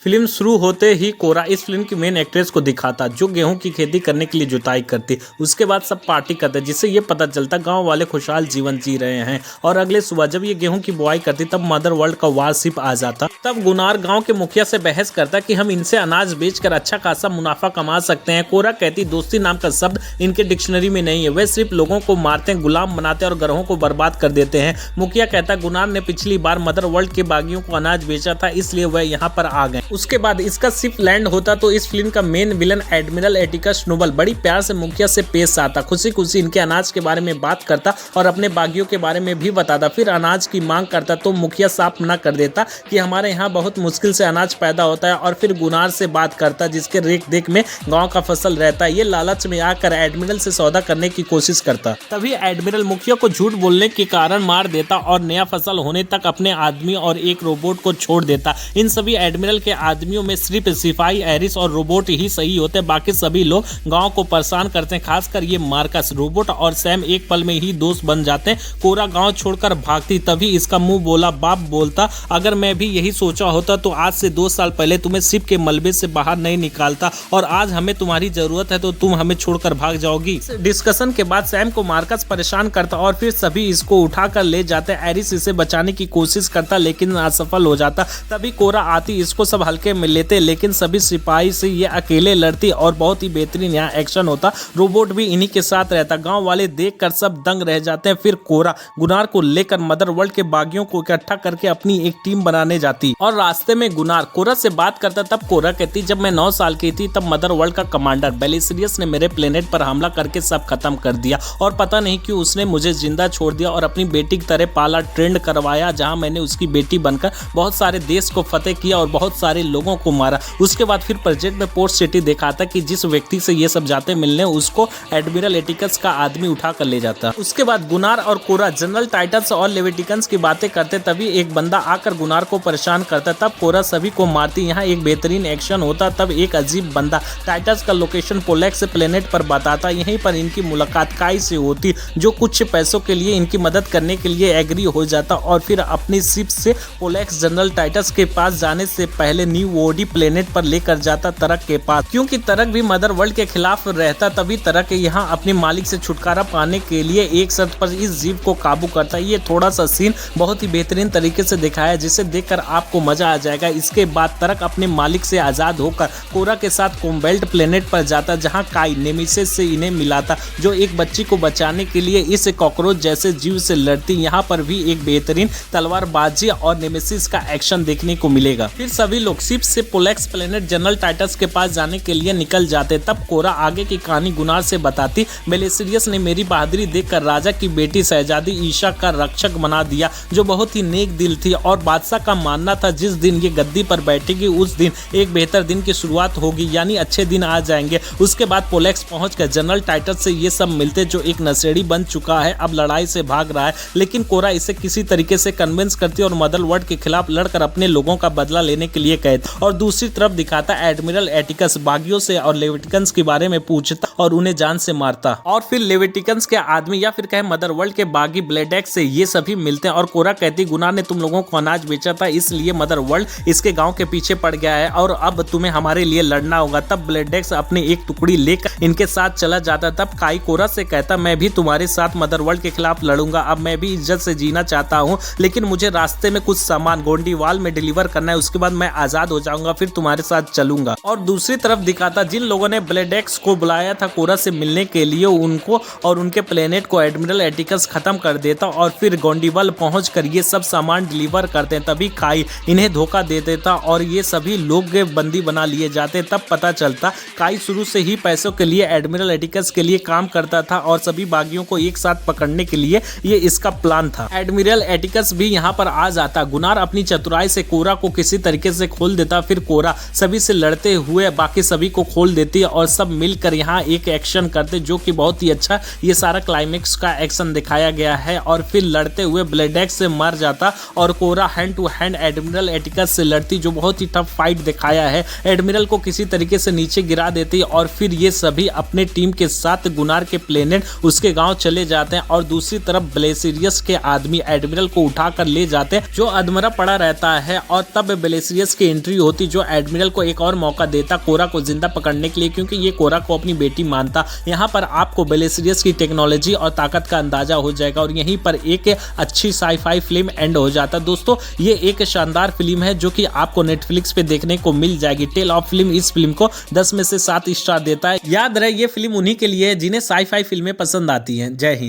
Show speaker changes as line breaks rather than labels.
Film शुरू होते ही कोरा इस फिल्म की मेन एक्ट्रेस को दिखाता जो गेहूं की खेती करने के लिए जुताई करती। उसके बाद सब पार्टी करते जिससे ये पता चलता गांव वाले खुशहाल जीवन जी रहे हैं। और अगले सुबह जब ये गेहूं की बुआई करती तब मदर वर्ल्ड का वारशिप आ जाता। तब गुनार गांव के मुखिया से बहस करता कि हम इनसे अनाज बेचकर अच्छा खासा मुनाफा कमा सकते हैं। कोरा कहती दोस्ती नाम का शब्द इनके डिक्शनरी में नहीं है, वे सिर्फ लोगों को मारते हैं, गुलाम बनाते हैं और ग्रहों को बर्बाद कर देते हैं। मुखिया कहता गुनार ने पिछली बार मदर वर्ल्ड के बागियों को अनाज बेचा था इसलिए वह यहाँ पर आ गए। उसके बाद इसका शिप लैंड होता तो इस फिल्म का main villain admiral Atticus snowball बड़ी प्यार से मुखिया से पेश आता, खुशी खुशी इनके अनाज के बारे में बात करता और अपने बागियों के बारे में भी बताता। फिर अनाज की मांग करता तो मुखिया साफ मना कर देता कि हमारे यहाँ बहुत मुश्किल से अनाज पैदा होता है। और फिर गुनार से बात करता जिसके रेख देख में गाँव का फसल रहता है। ये लालच में आकर एडमिरल से सौदा करने की कोशिश करता। तभी एडमिरल मुखिया को झूठ बोलने के कारण मार देता और नया फसल होने तक अपने आदमी और एक रोबोट को छोड़ देता। इन सभी एडमिरल के आदमियों में सिर्फ सिपाही एरिस और रोबोट ही सही होते, बाकी सभी लोग गांव को परेशान करते हैं। खासकर ये मार्कस, रोबोट और सैम एक पल में ही दोस्त बन जाते हैं। कोरा गांव छोड़कर भागती तभी इसका मुंह बोला बाप बोलता अगर मैं भी यही सोचा होता तो आज से 2 साल पहले तुम्हें शिप के मलबे से बाहर नहीं निकालता और आज हमें तुम्हारी जरूरत है तो तुम हमें छोड़कर भाग जाओगी। डिस्कशन के बाद सैम को मार्कस परेशान करता और फिर सभी इसको उठाकर ले जाते। एरिस इसे बचाने की कोशिश करता लेकिन असफल हो जाता। तभी कोरा आती, इसको सब हल्के में लेते लेकिन सभी सिपाही से ये अकेले लड़ती और बहुत ही बेहतरीन यहाँ एक्शन होता। रोबोट भी इन्हीं के साथ रहता। गांव वाले देखकर सब दंग रह जाते हैं। फिर कोरा गुनार को लेकर मदर वर्ल्ड के बागियों को इकट्ठा करके अपनी एक टीम बनाने जाती और रास्ते में गुनार कोरा से बात करता। तब कोरा कहती जब मैं 9 साल की थी तब मदर वर्ल्ड का कमांडर बेलिसियस ने मेरे प्लेनेट पर हमला करके सब खत्म कर दिया और पता नहीं क्यों उसने मुझे जिंदा छोड़ दिया और अपनी बेटी की तरह पाला, ट्रेंड करवाया, जहां मैंने उसकी बेटी बनकर बहुत सारे देश को फतेह किया और बहुत सारे लोगों को मारा। उसके बाद फिर प्रोजेक्ट में पोर्ट सिटी दिखाता कि जिस व्यक्ति से ये सब जाते मिलने उसको एडमिरल एटिकस का आदमी उठा कर ले जाता। उसके बाद गुनार और कोरा जनरल टाइटस और लेविटिकन्स की बातें करते तभी एक बंदा आकर गुनार को परेशान करता। तब कोरा सभी को मारती। यहाँ एक बेहतरीन एक्शन होता। तब एक अजीब बंदा टाइटस का लोकेशन पोलेक्स प्लेनेट पर बताता। यहीं पर इनकी मुलाकात काई से होती जो कुछ पैसों के लिए इनकी मदद करने के लिए एग्री हो जाता और फिर अपनी शिप से पोलेक्स जनरल टाइटस के पास जाने से पहले न्यू वोडी प्लेनेट पर लेकर जाता तरक के पास, क्योंकि तरक भी मदर वर्ल्ड के खिलाफ रहता। तभी तरक यहाँ अपने मालिक से छुटकारा पाने के लिए एक शर्त पर इस जीव को काबू करता। ये थोड़ा सा सीन बहुत ही बेहतरीन तरीके से दिखाया जिसे देखकर आपको मजा आ जाएगा। इसके बाद तरक अपने मालिक से आजाद होकर कोरा के साथ कोम्बेल्ट प्लेनेट पर जाता जहाँ काई नेमिसिस से इन्हें मिलाता जो एक बच्ची को बचाने के लिए इस कॉकरोच जैसे जीव से लड़ती। यहाँ पर भी एक बेहतरीन तलवारबाजी और नेमेसिस का एक्शन देखने को मिलेगा। फिर सभी लोग शिप से पोलेक्स प्लेनेट जनरल टाइटस के पास जाने के लिए निकल जाते। तब कोरा आगे की कहानी गुनार से बताती बेलिसियस ने मेरी बहादुरी देखकर राजा की बेटी शहजादी ईशा का रक्षक बना दिया जो बहुत ही नेक दिल थी और बादशाह का मानना था जिस दिन ये गद्दी पर बैठेगी उस दिन एक बेहतर दिन की शुरुआत होगी, यानी अच्छे दिन आ जाएंगे। उसके बाद पोलेक्स पहुंचकर जनरल टाइटस से ये सब मिलते जो एक नशेड़ी बन चुका है, अब लड़ाई से भाग रहा है, लेकिन कोरा इसे किसी तरीके से कन्विंस करती और मदर वर्ल्ड के खिलाफ लड़कर अपने लोगों का बदला लेने के लिए कहती। और दूसरी तरफ दिखाता एडमिरल एटिकस बागियों से और लेविटिकन्स के बारे में पूछता और उन्हें जान से मारता। और फिर लेविटिकन्स के आदमी या फिर कहे मदर वर्ल्ड के बागी ब्लेडेक्स से ये सभी मिलते हैं और कोरा कहती गुनार ने तुम लोगों को अनाज बेचा था इसलिए मदर वर्ल्ड इसके गांव के पीछे पड़ गया है और अब तुम्हें हमारे लिए लड़ना होगा। तब ब्लेडेक्स अपनी एक टुकड़ी लेकर इनके साथ चला जाता। तब काई कोरा से कहता मैं भी तुम्हारे साथ मदर वर्ल्ड के खिलाफ लड़ूंगा, अब मैं भी इज्जत से जीना चाहता हूँ लेकिन मुझे रास्ते में कुछ सामान गोंडीवाल में डिलीवर करना है, उसके बाद मैं आजाद हो जाऊंगा, फिर तुम्हारे साथ चलूंगा। और दूसरी तरफ दिखाता जिन लोगों ने ब्लेडेक्स को बुलाया था कोरा से मिलने के लिए उनको और उनके प्लेनेट को एडमिरल एटिकस खत्म कर देता और फिर गोंडीवाल पहुंच कर ये सब सामान डिलीवर करते हैं। तभी काई इन्हें धोखा दे देता और ये सभी लोग बंदी बना लिए जाते। तब पता चलता काई शुरू से ही पैसों के लिए एडमिरल एटिकस के लिए काम करता था और सभी बागियों को एक साथ पकड़ने के लिए ये इसका प्लान था। एडमिरल एटिकस भी यहाँ पर आ जाता। गुनार अपनी चतुराई से कोरा को किसी तरीके से खोल देता। फिर कोरा सभी से लड़ते हुए बाकी सभी को खोल देती और सब मिलकर यहाँ एक एक्शन करते जो कि बहुत ही अच्छा ये सारा क्लाइमेक्स का एक्शन दिखाया गया है। और फिर लड़ते हुए ब्लेडेक्स से मर जाता और Korra hand to hand admiral Atticus से लड़ती जो बहुत ही टफ फाइट दिखाया है। एडमिरल को किसी तरीके से नीचे गिरा देती और फिर ये सभी अपने टीम के साथ गुनार के प्लेनेट उसके गांव चले जाते हैं और दूसरी तरफ बेलिसियस के आदमी एडमिरल को उठाकर ले जाते हैं जो अधमरा पड़ा रहता है। और तब बेलिसियस के एंट्री होती जो एडमिरल को एक और मौका देता कोरा को जिंदा पकड़ने के लिए, क्योंकि ये कोरा को अपनी बेटी मानता। यहाँ पर आपको बेलेसियस की टेक्नोलॉजी और ताकत का अंदाजा हो जाएगा और यहीं पर एक अच्छी साई-फाई फिल्म एंड हो जाता। दोस्तों ये एक शानदार फिल्म है जो कि आपको नेटफ्लिक्स पे देखने को मिल जाएगी। टेल ऑफ फिल्म इस फिल्म को 10 में से 7 स्टार देता है। याद रहे ये फिल्म उन्हीं के लिए है जिन्हें साई-फाई फिल्में पसंद आती हैं। जय हिंद।